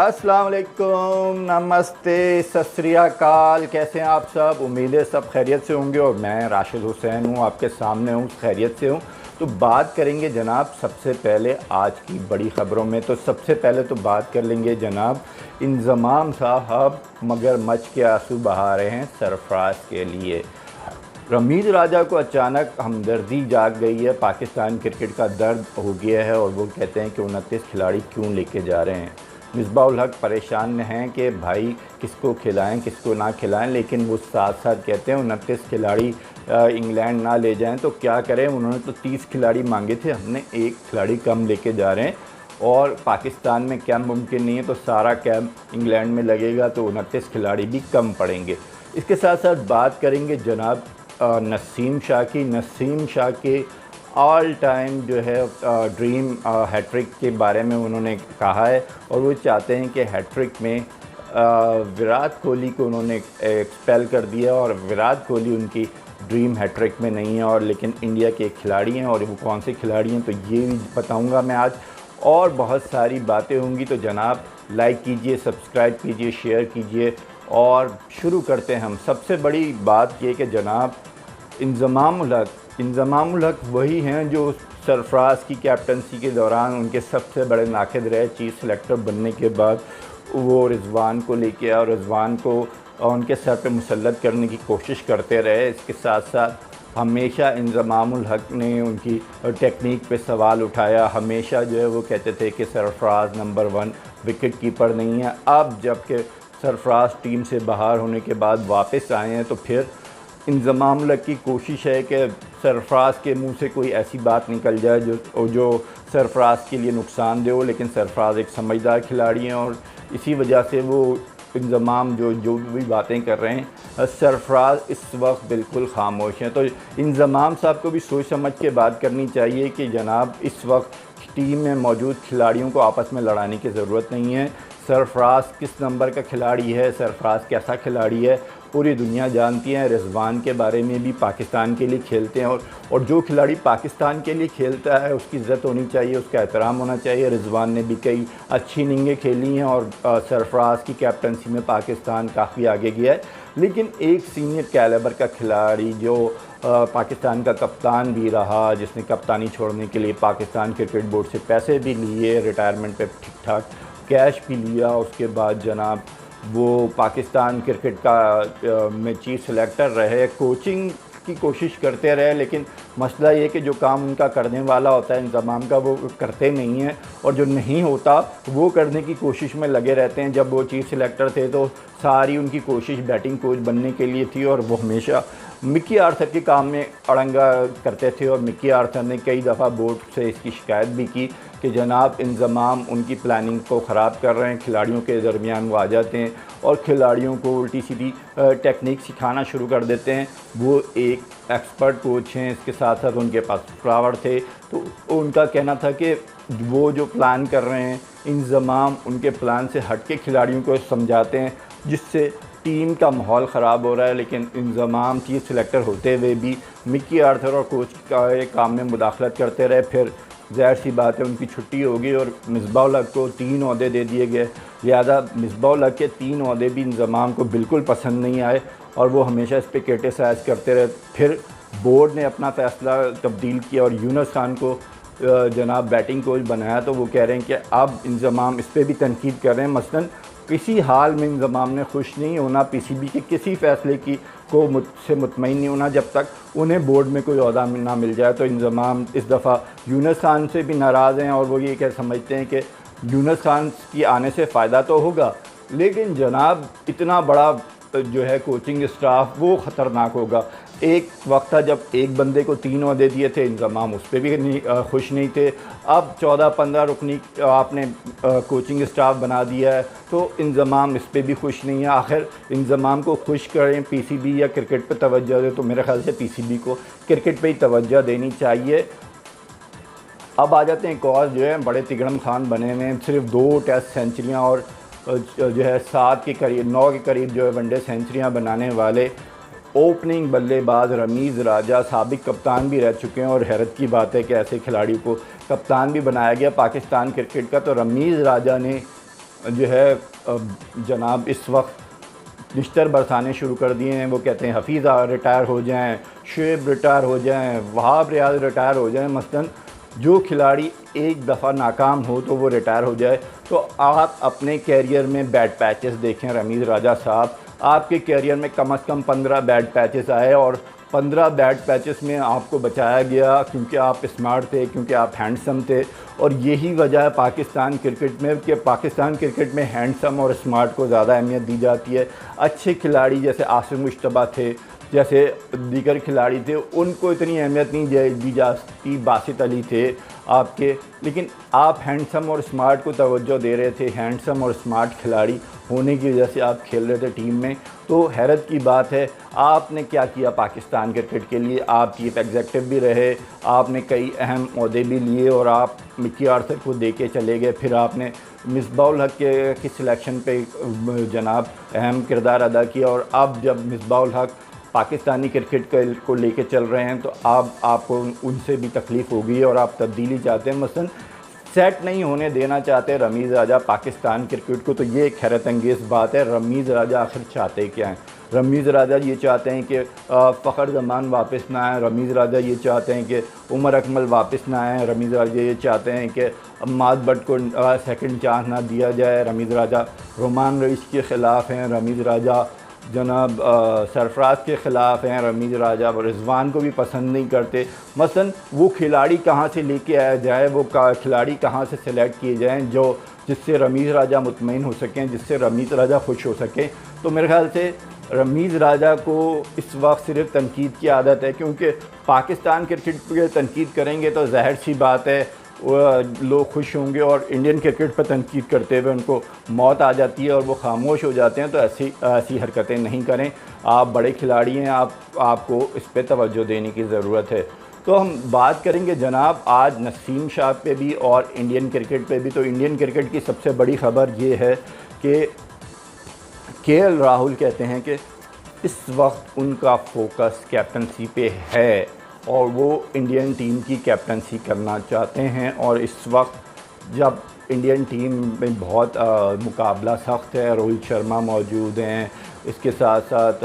अस्सलाम वालेकुम, नमस्ते, सत श्री अकाल। कैसे हैं आप सब? उम्मीद है सब खैरियत से होंगे और मैं राशिद हुसैन हूँ, आपके सामने हूँ, खैरियत से हूँ। तो बात करेंगे जनाब सबसे पहले आज की बड़ी ख़बरों में। तो सबसे पहले तो बात कर लेंगे जनाब, इंज़माम साहब मगरमच्छ के आंसू बहा रहे हैं सरफराज के लिए। रमीज़ राजा को अचानक हमदर्दी जाग गई है, पाकिस्तान क्रिकेट का दर्द हो गया है और वो कहते हैं कि 29 खिलाड़ी क्यों लेके जा रहे हैं। मिसबाह-उल हक परेशान हैं कि भाई किसको खिलाएं किसको ना खिलाएं, लेकिन वो साथ साथ कहते हैं 29 खिलाड़ी इंग्लैंड ना ले जाएं तो क्या करें। उन्होंने तो 30 खिलाड़ी मांगे थे, हमने एक खिलाड़ी कम लेके जा रहे हैं और पाकिस्तान में कैंप मुमकिन नहीं है तो सारा कैंप इंग्लैंड में लगेगा तो 29 खिलाड़ी भी कम पड़ेंगे। इसके साथ साथ बात करेंगे जनाब नसीम शाह के ऑल टाइम जो है ड्रीम हैट्रिक के बारे में उन्होंने कहा है और वो चाहते हैं कि हैट्रिक में विराट कोहली को उन्होंने एक्सपेल कर दिया और विराट कोहली उनकी ड्रीम हैट्रिक में नहीं है, और लेकिन इंडिया के एक खिलाड़ी हैं और वो कौन से खिलाड़ी हैं तो ये भी बताऊंगा मैं आज। और बहुत सारी बातें होंगी तो जनाब लाइक कीजिए, सब्सक्राइब कीजिए, शेयर कीजिए और शुरू करते हैं हम। सबसे बड़ी बात ये कि जनाब इंज़मामुल हक वही हैं जो सरफराज की कैप्टनसी के दौरान उनके सबसे बड़े नाक़िद रहे। चीफ़ सेलेक्टर बनने के बाद वो रिजवान को लेके आए और रिजवान को उनके सर पे मुसल्लत करने की कोशिश करते रहे। इसके साथ साथ हमेशा इंज़मामुल हक ने उनकी टेक्निक पे सवाल उठाया। हमेशा जो है वो कहते थे कि सरफराज नंबर 1 विकेट कीपर नहीं है। अब जबकि सरफराज टीम से बाहर होने के बाद वापस आए हैं तो फिर इंज़मामुल हक की कोशिश है कि सरफराज के मुंह से कोई ऐसी बात निकल जाए जो सरफराज के लिए नुकसान दे हो, लेकिन सरफराज एक समझदार खिलाड़ी हैं और इसी वजह से वो इंज़माम जो भी बातें कर रहे हैं, सरफराज इस वक्त बिल्कुल खामोश हैं। तो इंज़माम साहब को भी सोच समझ के बात करनी चाहिए कि जनाब इस वक्त टीम में मौजूद खिलाड़ियों को आपस में लड़ाने की ज़रूरत नहीं है। सरफराज किस नंबर का खिलाड़ी है, सरफराज कैसा खिलाड़ी है, पूरी दुनिया जानती है। रिजवान के बारे में भी पाकिस्तान के लिए खेलते हैं और जो खिलाड़ी पाकिस्तान के लिए खेलता है उसकी इज़्ज़त होनी चाहिए, उसका एहतराम होना चाहिए। रिजवान ने भी कई अच्छी इनिंगें खेली हैं और सरफराज की कैप्टनसी में पाकिस्तान काफ़ी आगे गया है। लेकिन एक सीनियर कैलिबर का खिलाड़ी जो पाकिस्तान का कप्तान भी रहा, जिसने कप्तानी छोड़ने के लिए पाकिस्तान क्रिकेट बोर्ड से पैसे भी लिए, रिटायरमेंट पे ठीक ठाक कैश भी लिया, उसके बाद जनाब वो पाकिस्तान क्रिकेट का में चीफ सेलेक्टर रहे, कोचिंग की कोशिश करते रहे, लेकिन मसला ये कि जो काम उनका करने वाला होता है इंतज़ाम का वो करते नहीं हैं और जो नहीं होता वो करने की कोशिश में लगे रहते हैं। जब वो चीफ सेलेक्टर थे तो सारी उनकी कोशिश बैटिंग कोच बनने के लिए थी और वो हमेशा मिकी आर्थर के काम में अड़ंगा करते थे और मिकी आर्थर ने कई दफ़ा बोर्ड से इसकी शिकायत भी की कि जनाब इंज़माम उनकी प्लानिंग को ख़राब कर रहे हैं। खिलाड़ियों के दरमियान वो आ जाते हैं और खिलाड़ियों को उल्टी सीधी टेक्निक सिखाना शुरू कर देते हैं। वो एक एक्सपर्ट कोच हैं, इसके साथ साथ उनके पास फ्लावर थे, तो उनका कहना था कि वो जो प्लान कर रहे हैं इंज़माम उनके प्लान से हट के खिलाड़ियों को समझाते हैं, जिससे टीम का माहौल ख़राब हो रहा है। लेकिन इंज़माम चीफ सेलेक्टर होते हुए भी मिकी आर्थर और कोच का काम में मुदाखलत करते रहे। फिर ज़ाहिर सी बात है उनकी छुट्टी होगी और मिसबाह-उल हक को 3 ओहदे दे दिए गए। लिहाजा मिसबाह-उल हक के 3 ओहदे भी इंज़माम को बिल्कुल पसंद नहीं आए और वो हमेशा इस पर क्रिटिसाइज़ करते रहे। फिर बोर्ड ने अपना फ़ैसला तब्दील किया और यूनुस खान को जनाब बैटिंग कोच बनाया। तो वो कह रहे हैं कि अब इंज़माम इस पर भी तनकीद कर रहे हैं। मसलन किसी हाल में इंज़माम ने खुश नहीं होना पीसीबी के किसी फ़ैसले की को मुझसे मुतमईन नहीं होना जब तक उन्हें बोर्ड में कोई ओहदा ना मिल जाए। तो इंज़माम इस दफ़ा यूनुस खान से भी नाराज़ हैं और वो ये कह समझते हैं कि यूनुस खान की आने से फ़ायदा तो होगा, लेकिन जनाब इतना बड़ा जो है कोचिंग स्टाफ वो ख़तरनाक होगा। एक वक्त था जब एक बंदे को 3 ओहदे दिए थे, इंज़माम उस पर भी खुश नहीं थे। अब 14-15 रुकनी आपने कोचिंग स्टाफ बना दिया है तो इंज़माम इस पर भी खुश नहीं है। आखिर इंज़माम को खुश करें पीसीबी या क्रिकेट पे तवज्जो दे, तो मेरे ख्याल से पीसीबी को क्रिकेट पे ही तवज्जो देनी चाहिए। अब आ जाते हैं एक और जो है बड़े तिगड़म खान बने हुए हैं, सिर्फ 2 टेस्ट सेंचुरियाँ और जो है 7 के करीब 9 के करीब जो है वनडे सेंचुरियाँ बनाने वाले ओपनिंग बल्लेबाज रमीज़ राजा साबिक कप्तान भी रह चुके हैं और हैरत की बात है कि ऐसे खिलाड़ी को कप्तान भी बनाया गया पाकिस्तान क्रिकेट का। तो रमीज़ राजा ने जो है जनाब इस वक्त बिस्तर बरसाने शुरू कर दिए हैं। वो कहते हैं हफीज़ रिटायर हो जाएं, शुएब रिटायर हो जाएं, वहाब रियाज रिटायर हो जाएं। मसलन जो खिलाड़ी एक दफ़ा नाकाम हो तो वो रिटायर हो जाए। तो आप अपने कैरियर में बैड पैचेस देखें रमीज़ राजा साहब, आपके कैरियर में कम से कम 15 बैड पैचेस आए और 15 बैड पैचेस में आपको बचाया गया क्योंकि आप स्मार्ट थे, क्योंकि आप हैंडसम थे। और यही वजह है पाकिस्तान क्रिकेट में कि पाकिस्तान क्रिकेट में हैंडसम और स्मार्ट को ज़्यादा अहमियत दी जाती है। अच्छे खिलाड़ी जैसे आसिम मुश्तबा थे, जैसे दीगर खिलाड़ी थे, उनको इतनी अहमियत नहीं दी जाती। बासित अली थे आपके, लेकिन आप हैंडसम और स्मार्ट को तवज्जो दे रहे थे। हैंडसम और स्मार्ट खिलाड़ी होने की वजह से आप खेल रहे थे टीम में। तो हैरत की बात है आपने क्या किया पाकिस्तान क्रिकेट के लिए। आप चीफ एग्जेक्टिव भी रहे, आपने कई अहम ओहदे भी लिए और आप मिकी आर्थर को दे के चले गए। फिर आपने मिसबाउल हक की सिलेक्शन पे जनाब अहम किरदार अदा किया और अब जब मिसबाउल हक पाकिस्तानी क्रिकेट को लेके चल रहे हैं तो आपको उनसे भी तकलीफ़ होगी और आप तब्दीली चाहते हैं। मसलन सेट नहीं होने देना चाहते रमीज़ राजा पाकिस्तान क्रिकेट को। तो ये एक हैरत अंगेज़ बात है। रमीज़ राजा आखिर चाहते क्या हैं? रमीज़ राजा ये चाहते हैं कि फ़खर ज़मान वापस ना आए। रमीज़ राजा ये चाहते हैं कि उमर अकमल वापस ना आए। रमीज़ राजा ये चाहते हैं कि अम्माद भट्ट को सेकंड चांस ना दिया जाए। रमीज़ राजा रोमान रईस के ख़िलाफ़ हैं। रमीज़ राजा जनाब सरफराज के ख़िलाफ़ हैं। रमीज़ राजा रिजवान को भी पसंद नहीं करते। मसलन वो खिलाड़ी कहाँ से लेके आया जाए, वो खिलाड़ी कहाँ से सेलेक्ट किए जाएँ जो जिससे रमीज़ राजा मुतमईन हो सकें, जिससे रमीज़ राजा खुश हो सकें। तो मेरे ख़्याल से रमीज़ राजा को इस वक्त सिर्फ तनकीद की आदत है, क्योंकि पाकिस्तान क्रिकेट पर तनकीद करेंगे तो ज़ाहिर सी बात है लोग खुश होंगे और इंडियन क्रिकेट पर तनकीद करते हुए उनको मौत आ जाती है और वो खामोश हो जाते हैं। तो ऐसी हरकतें नहीं करें। आप बड़े खिलाड़ी हैं, आपको इस पर तवज्जो देने की ज़रूरत है। तो हम बात करेंगे जनाब आज नसीम शाह पे भी और इंडियन क्रिकेट पे भी। तो इंडियन क्रिकेट की सबसे बड़ी ख़बर ये है कि केएल राहुल कहते हैं कि इस वक्त उनका फोकस कैप्टनसी पे है और वो इंडियन टीम की कैप्टनसी करना चाहते हैं। और इस वक्त जब इंडियन टीम में बहुत मुकाबला सख्त है, रोहित शर्मा मौजूद हैं, इसके साथ साथ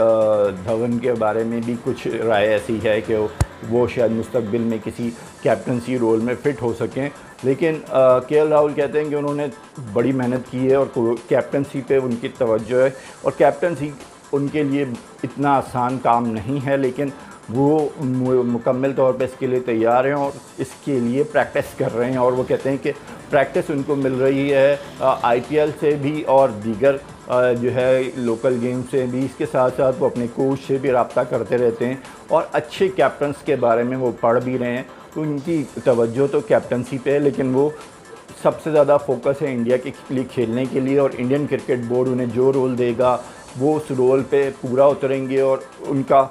धवन के बारे में भी कुछ राय ऐसी है कि वो शायद मुस्तकबिल में किसी कैप्टनसी रोल में फ़िट हो सकें। लेकिन केएल राहुल कहते हैं कि उन्होंने बड़ी मेहनत की है और कैप्टनसी पे उनकी तवज्जो है और कैप्टनसी उनके लिए इतना आसान काम नहीं है, लेकिन वो मुकम्मल तौर पे इसके लिए तैयार हैं और इसके लिए प्रैक्टिस कर रहे हैं। और वो कहते हैं कि प्रैक्टिस उनको मिल रही है आईपीएल से भी और दीगर जो है लोकल गेम से भी। इसके साथ साथ वो अपने कोच से भी रब्ता करते रहते हैं और अच्छे कैप्टन्स के बारे में वो पढ़ भी रहे हैं। तो उनकी तवज्जो तो कैप्टनसी पे है, लेकिन वो सबसे ज़्यादा फोकस है इंडिया के लिए खेलने के लिए और इंडियन क्रिकेट बोर्ड उन्हें जो रोल देगा वो उस रोल पे पूरा उतरेंगे और उनका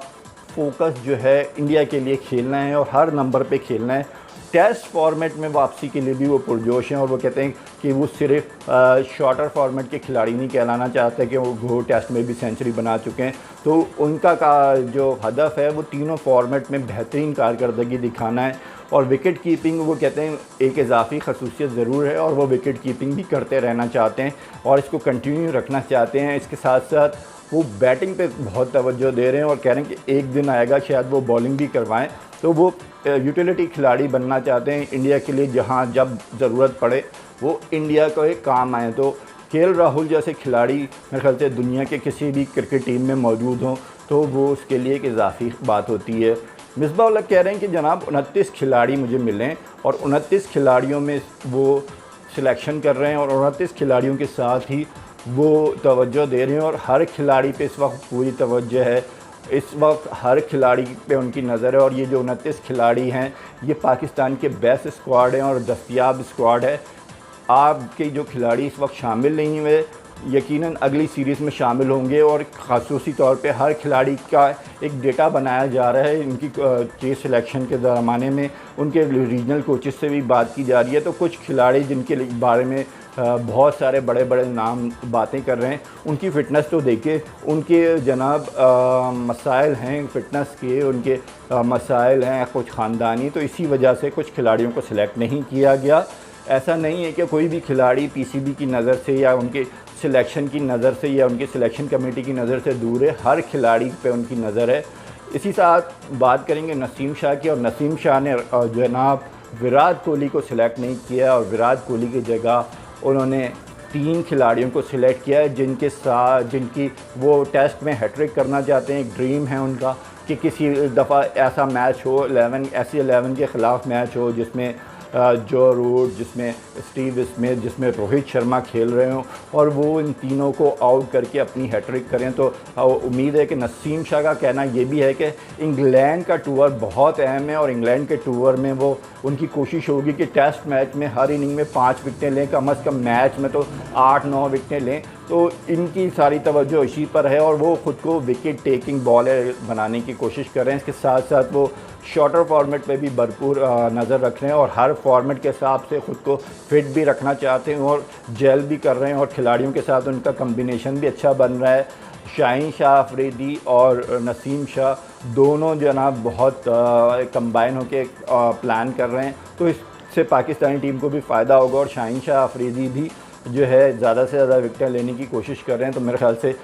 फोकस जो है इंडिया के लिए खेलना है और हर नंबर पे खेलना है। टेस्ट फॉर्मेट में वापसी के लिए भी वो पुरजोश हैं और वो कहते हैं कि वो सिर्फ शॉर्टर फॉर्मेट के खिलाड़ी नहीं कहलाना चाहते कि वो टेस्ट में भी सेंचुरी बना चुके हैं। तो उनका जो हदफ है वो तीनों फॉर्मेट में बेहतरीन कारकर्दगी दिखाना है। और विकेट कीपिंग वो कहते हैं एक इजाफी खसूसियत ज़रूर है और वो विकेट कीपिंग भी करते रहना चाहते हैं और इसको कंटिन्यू रखना चाहते हैं। इसके साथ साथ वो बैटिंग पे बहुत तवज्जो दे रहे हैं और कह रहे हैं कि एक दिन आएगा शायद वो बॉलिंग भी करवाएं। तो वो यूटिलिटी खिलाड़ी बनना चाहते हैं इंडिया के लिए, जहां जब ज़रूरत पड़े वो इंडिया को एक काम आए। तो केएल राहुल जैसे खिलाड़ी मेरे ख्याल से दुनिया के किसी भी क्रिकेट टीम में मौजूद हों तो वो उसके लिए एक इजाफी बात होती है। मिसबाह उल हक कह रहे हैं कि जनाब 29 खिलाड़ी मुझे मिलें और 29 खिलाड़ियों में वो सिलेक्शन कर रहे हैं और 29 खिलाड़ियों के साथ ही वो तवज्जो दे रहे हैं और हर खिलाड़ी पे इस वक्त पूरी तवज्जो है। इस वक्त हर खिलाड़ी पे उनकी नज़र है और ये जो 29 खिलाड़ी हैं ये पाकिस्तान के बेस्ट स्क्वाड हैं और दस्तयाब स्क्वाड है। आपके जो खिलाड़ी इस वक्त शामिल नहीं हुए यकीनन अगली सीरीज़ में शामिल होंगे और ख़ासूसी तौर पे हर खिलाड़ी का एक डेटा बनाया जा रहा है। इनकी केस सिलेक्शन के ज़माने में उनके रीजनल कोचेस से भी बात की जा रही है। तो कुछ खिलाड़ी जिनके बारे में बहुत सारे बड़े बड़े नाम बातें कर रहे हैं, उनकी फ़िटनेस तो देखिए, उनके जनाब मसाइल हैं फ़िटनेस के, उनके मसाइल हैं कुछ ख़ानदानी। तो इसी वजह से कुछ खिलाड़ियों को सिलेक्ट नहीं किया गया। ऐसा नहीं है कि कोई भी खिलाड़ी पीसीबी की नज़र से या उनके सिलेक्शन की नज़र से या उनकी सिलेक्शन कमेटी की नज़र से दूर है, हर खिलाड़ी पे उनकी नज़र है। इसी साथ बात करेंगे नसीम शाह की, और नसीम शाह ने जनाब विराट कोहली को सिलेक्ट नहीं किया और विराट कोहली की जगह उन्होंने 3 खिलाड़ियों को सिलेक्ट किया है जिनकी वो टेस्ट में हैट्रिक करना चाहते हैं। एक ड्रीम है उनका कि किसी दफ़ा ऐसा मैच हो 11 के ख़िलाफ़ मैच हो जिसमें जो रूट, जिसमें स्टीव स्मिथ, जिसमें रोहित शर्मा खेल रहे हों और वो इन तीनों को आउट करके अपनी हैट्रिक करें। तो उम्मीद है कि नसीम शाह का कहना ये भी है कि इंग्लैंड का टूर बहुत अहम है और इंग्लैंड के टूर में वो उनकी कोशिश होगी कि टेस्ट मैच में हर इनिंग में 5 विकेटें लें, कम अज़ कम मैच में तो 8-9 विकेटें लें। तो इनकी सारी तवज्जो इसी पर है और वो ख़ुद को विकेट टेकिंग बॉलर बनाने की कोशिश कर रहे हैं। इसके साथ साथ वो शॉर्टर फॉर्मेट पे भी भरपूर नज़र रख रहे हैं और हर फॉर्मेट के हिसाब से ख़ुद को फिट भी रखना चाहते हैं और जेल भी कर रहे हैं और खिलाड़ियों के साथ उनका कम्बिनेशन भी अच्छा बन रहा है। शाहीन शाह अफरीदी और नसीम शाह दोनों जनाब बहुत कंबाइन होकर प्लान कर रहे हैं, तो इससे पाकिस्तानी टीम को भी फ़ायदा होगा और शाहीन शाह अफरीदी भी जो है ज़्यादा से ज़्यादा विकेट लेने की कोशिश कर रहे हैं। तो मेरे ख्याल से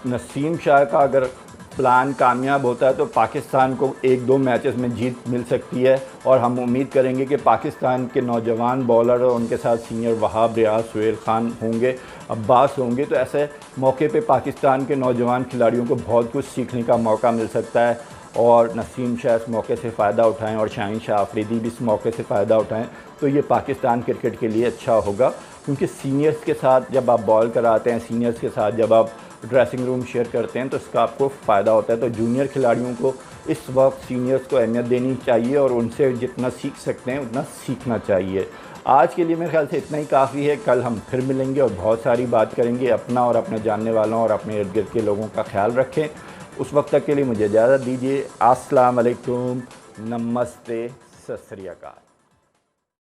नसीम शाह का अगर प्लान कामयाब होता है तो पाकिस्तान को 1-2 मैचेस में जीत मिल सकती है और हम उम्मीद करेंगे कि पाकिस्तान के नौजवान बॉलर और उनके साथ सीनियर वहाब रियाज, सुहेल खान होंगे, अब्बास होंगे। तो ऐसे मौके पे पाकिस्तान के नौजवान खिलाड़ियों को बहुत कुछ सीखने का मौका मिल सकता है और नसीम शाह इस मौके से फ़ायदा उठाएँ और शाहीन शाह अफरीदी भी इस मौके से फ़ायदा उठाएँ तो ये पाकिस्तान क्रिकेट के लिए अच्छा होगा। क्योंकि सीनियर्स के साथ जब आप बॉल कराते हैं, सीनियर्स के साथ जब आप ड्रेसिंग रूम शेयर करते हैं तो इसका आपको फ़ायदा होता है। तो जूनियर खिलाड़ियों को इस वक्त सीनियर्स को अहमियत देनी चाहिए और उनसे जितना सीख सकते हैं उतना सीखना चाहिए। आज के लिए मेरे ख्याल से इतना ही काफ़ी है। कल हम फिर मिलेंगे और बहुत सारी बात करेंगे। अपना और अपने जानने वालों और अपने इर्द गिर्द के लोगों का ख्याल रखें। उस वक्त तक के लिए मुझे इजाज़त दीजिए। अस्सलाम वालेकुम, नमस्ते, सत श्री अकाल।